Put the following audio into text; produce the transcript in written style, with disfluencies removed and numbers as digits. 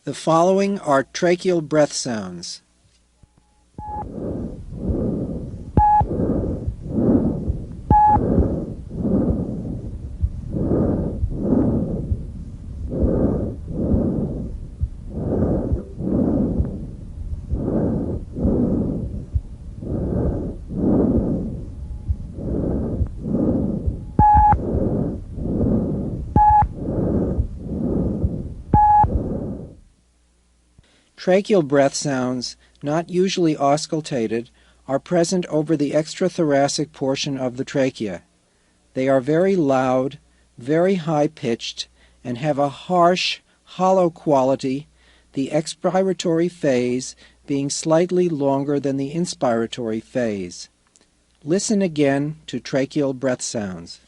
The following are tracheal breath sounds. Tracheal breath sounds, not usually auscultated, are present over the extrathoracic portion of the trachea. They are very loud, very high-pitched, and have a harsh, hollow quality, the expiratory phase being slightly longer than the inspiratory phase. Listen again to tracheal breath sounds.